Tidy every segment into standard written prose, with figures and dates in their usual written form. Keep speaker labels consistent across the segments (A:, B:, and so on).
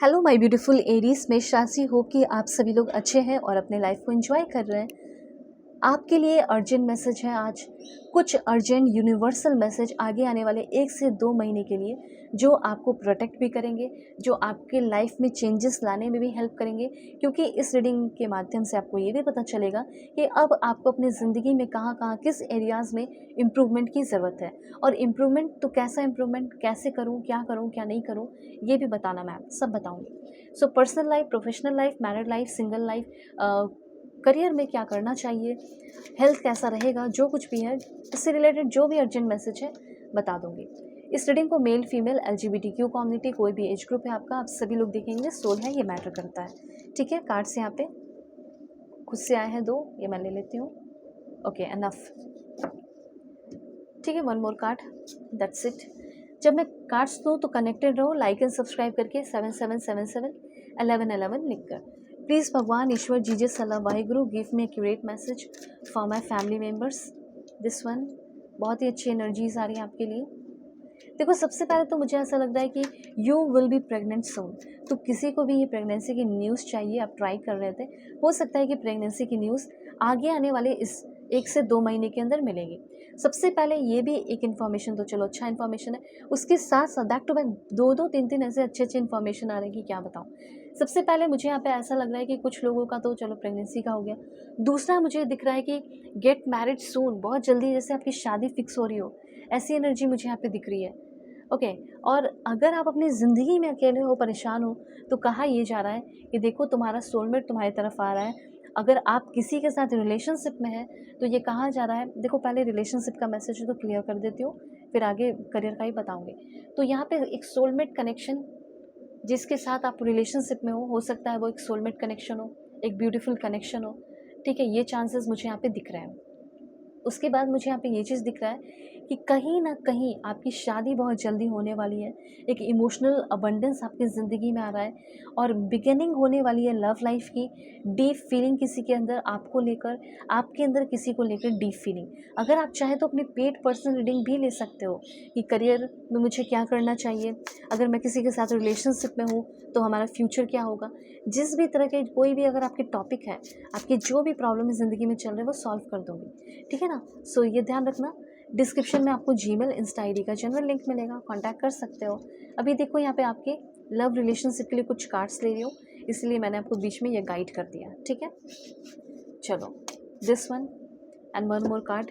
A: Hello my beautiful Aries, मैं शासी हो कि आप सभी लोग अच्छे हैं और अपने लाइफ को एंजॉय कर रहे हैं। आपके लिए अर्जेंट मैसेज है आज, कुछ अर्जेंट यूनिवर्सल मैसेज आगे आने वाले 1 से 2 महीने के लिए, जो आपको प्रोटेक्ट भी करेंगे, जो आपके लाइफ में चेंजेस लाने में भी हेल्प करेंगे। क्योंकि इस रीडिंग के माध्यम से आपको ये भी पता चलेगा कि अब आपको अपनी ज़िंदगी में कहाँ-कहाँ, किस एरियाज़ में इम्प्रूवमेंट की ज़रूरत है। और इम्प्रूवमेंट तो कैसा इम्प्रूवमेंट, कैसे करूँ, क्या नहीं करूँ, ये भी बताना मैं सब बताऊँगी। So personal life, professional life, married life, single life, career में क्या करना चाहिए, हेल्थ कैसा रहेगा, जो कुछ भी है इससे रिलेटेड जो भी अर्जेंट मैसेज है बता दूंगी। इस रीडिंग को मेल फीमेल LGBTQ कम्युनिटी, कोई भी एज ग्रुप है आपका, आप सभी लोग देखेंगे। सोल है, ये मैटर करता है। ठीक है, कार्ड्स यहाँ पे खुद से आए हैं 2, ये मैं ले लेती हूँ। Okay, enough. ठीक है, 1 मोर कार्ड, दैट्स इट। जब मैं कार्ड्स दूँ तो कनेक्टेड रहो, लाइक एंड सब्सक्राइब करके 7777 1111 लिखकर। प्लीज़ भगवान, ईश्वर, Jesus, Allah, Waheguru, give me accurate message for my family members. This one, बहुत ही अच्छी एनर्जीज आ रही है आपके लिए। देखो, सबसे पहले तो मुझे ऐसा लग रहा है कि यू विल बी प्रेग्नेंट सून। तो किसी को भी ये प्रेगनेंसी की न्यूज़ चाहिए, आप ट्राई कर रहे थे, हो सकता है कि प्रेगनेंसी की न्यूज़ आगे आने वाले इस 1 से 2 महीने के अंदर मिलेगी। सबसे पहले ये भी एक इन्फॉर्मेशन, तो चलो अच्छा इन्फॉर्मेशन है, उसके साथ साथ बैक टू बैक 2-2 3-3 ऐसे अच्छे इन्फॉर्मेशन आ रहे हैं कि क्या बताऊँ। सबसे पहले मुझे यहाँ पे ऐसा लग रहा है कि कुछ लोगों का तो चलो प्रेगनेंसी का हो गया। दूसरा मुझे दिख रहा है कि गेट मैरिड सून, बहुत जल्दी जैसे आपकी शादी फिक्स हो रही हो, ऐसी एनर्जी मुझे यहाँ पे दिख रही है। ओके, और अगर आप अपनी ज़िंदगी में अकेले हो, परेशान हो, तो कहा ये जा रहा है कि देखो तुम्हारा सोलमेट तुम्हारी तरफ आ रहा है। अगर आप किसी के साथ रिलेशनशिप में हैं तो ये कहा जा रहा है, देखो पहले रिलेशनशिप का मैसेज तो क्लियर कर देती हूँ, फिर आगे करियर का ही बताऊँगी। तो यहाँ पे एक सोलमेट कनेक्शन, जिसके साथ आप रिलेशनशिप में हो सकता है वो एक सोलमेट कनेक्शन हो, एक ब्यूटीफुल कनेक्शन हो। ठीक है, ये चांसेस मुझे यहाँ पे दिख रहे हैं। उसके बाद मुझे यहाँ पे ये चीज़ दिख रहा है कि कहीं न कहीं आपकी शादी बहुत जल्दी होने वाली है। एक इमोशनल अबंडेंस आपकी ज़िंदगी में आ रहा है और बिगिनिंग होने वाली है लव लाइफ़ की। डीप फीलिंग किसी के अंदर आपको लेकर, आपके अंदर किसी को लेकर डीप फीलिंग। अगर आप चाहें तो अपनी पेड पर्सनल रीडिंग भी ले सकते हो कि करियर में मुझे क्या करना चाहिए, अगर मैं किसी के साथ रिलेशनशिप में हूँ तो हमारा फ्यूचर क्या होगा। जिस भी तरह के कोई भी अगर आपके टॉपिक है, आपकी जो भी प्रॉब्लम ज़िंदगी में चल रहे हैं वो सॉल्व कर दूँगी। ठीक है ना। सो ये ध्यान रखना, डिस्क्रिप्शन में आपको जीमेल, इंस्टा आईडी का जनरल लिंक मिलेगा, कांटेक्ट कर सकते हो। अभी देखो यहाँ पे आपके लव रिलेशनशिप के लिए कुछ कार्ड्स ले रही हूँ, इसलिए मैंने आपको बीच में ये गाइड कर दिया। ठीक है, चलो, this one and 1 more card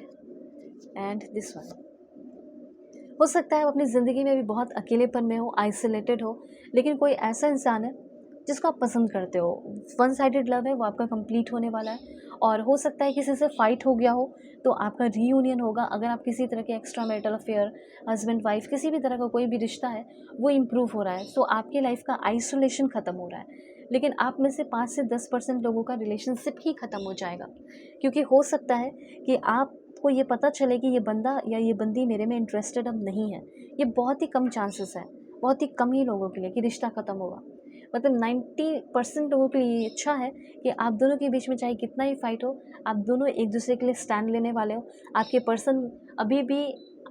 A: and this one. हो सकता है आप अपनी ज़िंदगी में भी बहुत अकेलेपन में हो, आइसोलेटेड हो, लेकिन कोई ऐसा इंसान है जिसको आप पसंद करते हो। वन साइडेड लव है, वो आपका कंप्लीट होने वाला है। और हो सकता है किसी से फाइट हो गया हो तो आपका रीयूनियन होगा। अगर आप किसी तरह के extra marital affair, husband wife, किसी भी तरह का कोई भी रिश्ता है वो इम्प्रूव हो रहा है, तो आपकी लाइफ का आइसोलेशन ख़त्म हो रहा है। लेकिन आप में से 5 से 10% लोगों का रिलेशनशिप ही ख़त्म हो जाएगा, क्योंकि हो सकता है कि आपको ये पता चले कि ये बंदा या ये बंदी मेरे में इंटरेस्टेड अब नहीं है। ये बहुत ही कम चांसेस है, बहुत ही कम ही लोगों के लिए कि रिश्ता ख़त्म होगा। मतलब 90% लोगों के लिए अच्छा है कि आप दोनों के बीच में चाहे कितना ही फाइट हो, आप दोनों एक दूसरे के लिए स्टैंड लेने वाले हो। आपके पर्सन अभी भी,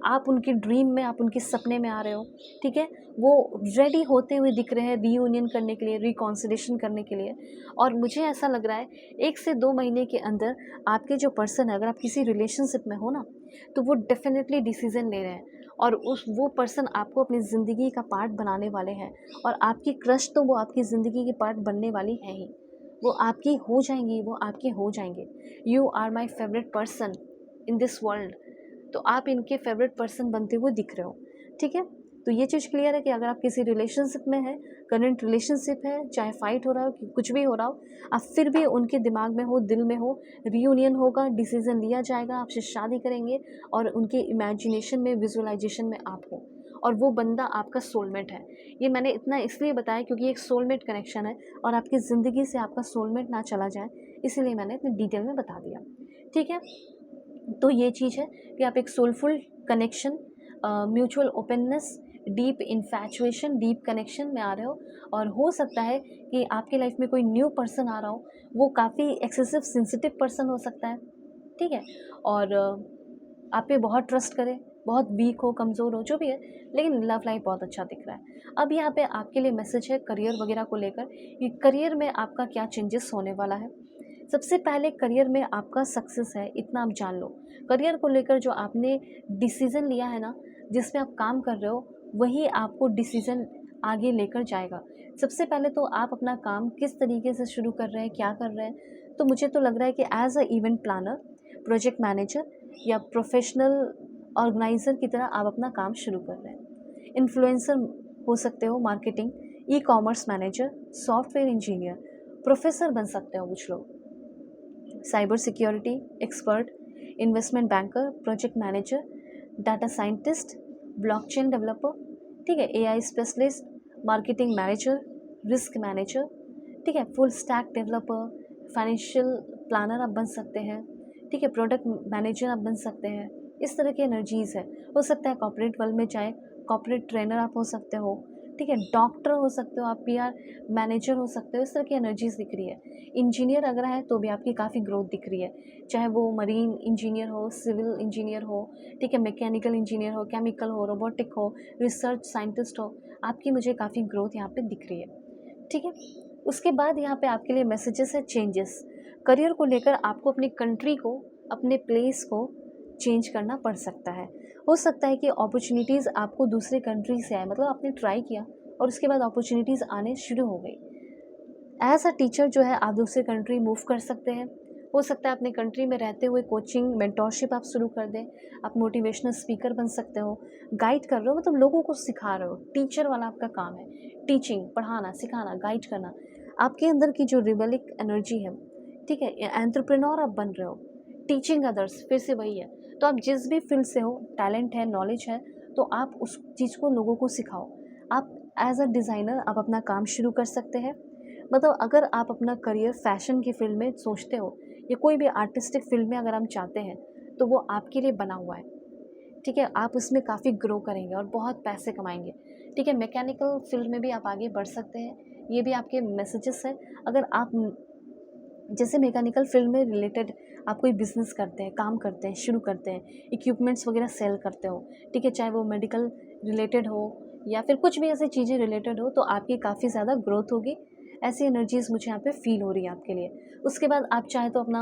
A: आप उनके ड्रीम में, आप उनके सपने में आ रहे हो। ठीक है, वो रेडी होते हुए दिख रहे हैं रीयूनियन करने के लिए, रिकॉन्सिलेशन करने के लिए। और मुझे ऐसा लग रहा है 1 से 2 महीने के अंदर आपके जो पर्सन है, अगर आप किसी रिलेशनशिप में हो ना, तो वो डेफिनेटली डिसीजन ले रहे हैं और वो पर्सन आपको अपनी ज़िंदगी का पार्ट बनाने वाले हैं। और आपकी क्रश तो वो आपकी ज़िंदगी की पार्ट बनने वाली है ही, वो आपकी हो जाएंगी, वो आपके हो जाएंगे। You are my favourite person in this world. तो आप इनके फेवरेट पर्सन बनते हुए दिख रहे हो। ठीक है, तो ये चीज़ क्लियर है कि अगर आप किसी रिलेशनशिप में हैं, करंट रिलेशनशिप है, चाहे फाइट हो रहा हो कि कुछ भी हो रहा हो, आप फिर भी उनके दिमाग में हो, दिल में हो, रीयूनियन होगा, डिसीजन लिया जाएगा, आपसे शादी करेंगे और उनके इमेजिनेशन में, विजुअलाइजेशन में आप हो, और वो बंदा आपका सोलमेट है। ये मैंने इतना इसलिए बताया क्योंकि एक सोलमेट कनेक्शन है और आपकी ज़िंदगी से आपका सोलमेट ना चला जाए, इसीलिए मैंने इतनी डिटेल में बता दिया। ठीक है, तो ये चीज़ है कि आप एक soulful connection, mutual openness, deep infatuation, deep connection में आ रहे हो। और हो सकता है कि आपके लाइफ में कोई न्यू पर्सन आ रहा हो, वो काफ़ी एक्सेसिव सेंसिटिव पर्सन हो सकता है। ठीक है, और आप पे बहुत ट्रस्ट करे, बहुत वीक हो, कमज़ोर हो, जो भी है, लेकिन लव लाइफ बहुत अच्छा दिख रहा है। अब यहाँ पे आपके लिए मैसेज है करियर वगैरह को लेकर कि करियर में आपका क्या चेंजेस होने वाला है। सबसे पहले करियर में आपका सक्सेस है, इतना आप जान लो। करियर को लेकर जो आपने डिसीज़न लिया है ना, जिस पे आप काम कर रहे हो, वही आपको डिसीज़न आगे लेकर जाएगा। सबसे पहले तो आप अपना काम किस तरीके से शुरू कर रहे हैं, क्या कर रहे हैं, तो मुझे तो लग रहा है कि as a event planner, project manager या प्रोफेशनल ऑर्गेनाइज़र की तरह आप अपना काम शुरू कर रहे हैं। इन्फ्लुएंसर हो सकते हो, marketing, e commerce manager, software engineer, professor बन सकते हो कुछ लोग, cyber security expert, investment banker, project manager, data scientist, blockchain developer, ठीक है, AI specialist, marketing manager, risk manager, ठीक है, full stack developer, financial planner आप बन सकते हैं, ठीक है, प्रोडक्ट मैनेजर आप बन सकते हैं। इस तरह की एनर्जीज़ है। हो सकता है कॉर्पोरेट वर्ल्ड में जाए, कॉर्पोरेट ट्रेनर आप हो सकते हो, ठीक है, डॉक्टर हो सकते हो आप, पीआर मैनेजर हो सकते हो। इस तरह की एनर्जीज़ दिख रही है। इंजीनियर अगर है तो भी आपकी काफ़ी ग्रोथ दिख रही है, चाहे वो मरीन इंजीनियर हो, सिविल इंजीनियर हो, ठीक है, मैकेनिकल इंजीनियर हो, केमिकल हो, रोबोटिक हो, रिसर्च साइंटिस्ट हो, आपकी मुझे काफ़ी ग्रोथ यहाँ पे दिख रही है, ठीक है। उसके बाद यहाँ पे आपके लिए मैसेजेस है चेंजेस। करियर को लेकर आपको अपनी कंट्री को, अपने प्लेस को चेंज करना पड़ सकता है। हो सकता है कि अपॉर्चुनिटीज़ आपको दूसरे कंट्री से आए, मतलब आपने ट्राई किया और उसके बाद अपॉर्चुनिटीज़ आने शुरू हो गई। एज़ अ टीचर जो है आप दूसरे कंट्री मूव कर सकते हैं। हो सकता है अपने कंट्री में रहते हुए कोचिंग, मेंटोरशिप आप शुरू कर दें। आप मोटिवेशनल स्पीकर बन सकते हो, गाइड कर रहे हो, मतलब लोगों को सिखा रहे हो। टीचर वाला आपका काम है, टीचिंग, पढ़ाना, सिखाना, गाइड करना। आपके अंदर की जो रिबेलिक एनर्जी है, ठीक है, एंटरप्रेन्योर आप बन रहे हो, टीचिंग अदर्स, फिर से वही है। तो आप जिस भी फील्ड से हो, टैलेंट है, नॉलेज है, तो आप उस चीज़ को लोगों को सिखाओ। आप एज अ डिज़ाइनर आप अपना काम शुरू कर सकते हैं। मतलब अगर आप अपना करियर फैशन की फील्ड में सोचते हो या कोई भी आर्टिस्टिक फील्ड में अगर हम चाहते हैं, तो वो आपके लिए बना हुआ है, ठीक है। आप उसमें काफ़ी ग्रो करेंगे और बहुत पैसे कमाएंगे, ठीक है। मैकेनिकल फील्ड में भी आप आगे बढ़ सकते हैं, ये भी आपके मैसेजेस हैं। अगर आप जैसे मैकेनिकल फील्ड में रिलेटेड आप कोई बिज़नेस करते हैं, काम करते हैं, शुरू करते हैं, इक्विपमेंट्स वगैरह सेल करते हो, ठीक है, चाहे वो मेडिकल रिलेटेड हो या फिर कुछ भी ऐसी चीज़ें रिलेटेड हो, तो आपकी काफ़ी ज़्यादा ग्रोथ होगी। ऐसी एनर्जीज़ मुझे यहाँ पे फ़ील हो रही है आपके लिए। उसके बाद आप चाहें तो अपना,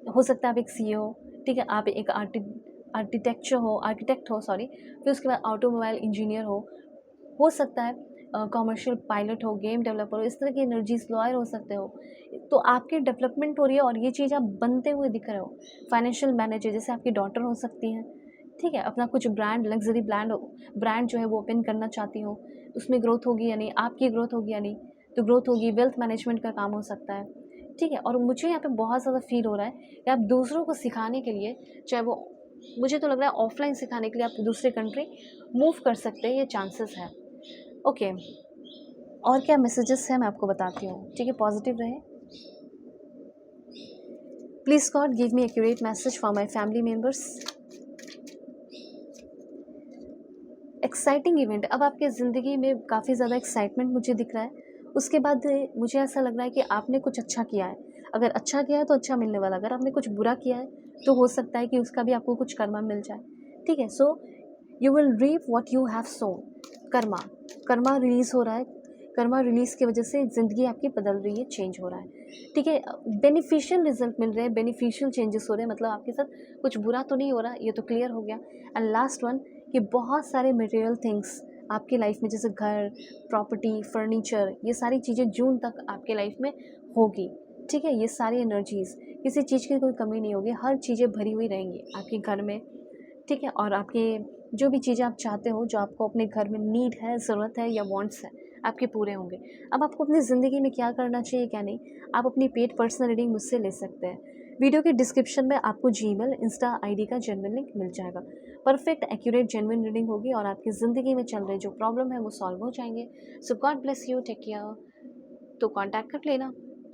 A: हो सकता है आप एक सीए हो, ठीक है, आप एक आर्किटेक्ट हो सॉरी, फिर उसके बाद ऑटोमोबाइल इंजीनियर हो सकता है कॉमर्शियल पायलट हो, गेम डेवलपर हो, इस तरह की एनर्जीज, लॉयर हो सकते हो। तो आपकी डेवलपमेंट हो रही है और ये चीज़ आप बनते हुए दिख रहे हो। फाइनेंशियल मैनेजर, जैसे आपकी डॉटर हो सकती हैं, ठीक है, अपना कुछ ब्रांड, लग्जरी ब्रांड जो है वो ओपन करना चाहती हो, उसमें ग्रोथ होगी या नहीं, आपकी ग्रोथ होगी या नहीं, तो ग्रोथ होगी। वेल्थ मैनेजमेंट का काम हो सकता है, ठीक है। और मुझे यहाँ पे बहुत ज़्यादा फील हो रहा है कि आप दूसरों को सिखाने के लिए, चाहे वो, मुझे तो लग रहा है ऑफलाइन सिखाने के लिए आप दूसरे कंट्री मूव कर सकते हैं, ये चांसेस है। ओके, और क्या मैसेजेस हैं मैं आपको बताती हूँ, ठीक है। पॉजिटिव रहे। Please God give me accurate message for my family members. Exciting event, अब आपके ज़िंदगी में काफ़ी ज़्यादा एक्साइटमेंट मुझे दिख रहा है। उसके बाद मुझे ऐसा लग रहा है कि आपने कुछ अच्छा किया है। अगर अच्छा किया है तो अच्छा मिलने वाला, अगर आपने कुछ बुरा किया है तो हो सकता है कि उसका भी आपको कुछ कर्मा मिल जाए, ठीक है। So you will reap what you have sown. Karma, karma release हो रहा है। कर्मा रिलीज़ की वजह से ज़िंदगी आपकी बदल रही है, चेंज हो रहा है, ठीक है। बेनिफिशियल रिजल्ट मिल रहे हैं, बेनिफिशियल चेंजेस हो रहे हैं, मतलब आपके साथ कुछ बुरा तो नहीं हो रहा, ये तो क्लियर हो गया। एंड लास्ट वन, कि बहुत सारे मटेरियल थिंग्स आपकी लाइफ में, जैसे घर, प्रॉपर्टी, फर्नीचर, ये सारी चीज़ें जून तक आपके लाइफ में होगी, ठीक है। ये सारी एनर्जीज़, किसी चीज़ की कोई कमी नहीं होगी, हर चीज़ें भरी हुई रहेंगी आपके घर में, ठीक है। और आपके जो भी चीज़ें आप चाहते हो, जो आपको अपने घर में नीड है, ज़रूरत है या वांट्स है, आपके पूरे होंगे। अब आपको अपनी ज़िंदगी में क्या करना चाहिए, क्या नहीं, आप अपनी पेड पर्सनल रीडिंग मुझसे ले सकते हैं। वीडियो के डिस्क्रिप्शन में आपको जीमेल, इंस्टा आईडी का जेन्युइन लिंक मिल जाएगा। परफेक्ट, एक्यूरेट, जेन्युइन रीडिंग होगी और आपकी ज़िंदगी में चल रहे जो प्रॉब्लम है वो सॉल्व हो जाएंगे। So God bless you, take care. तो कांटेक्ट कर लेना।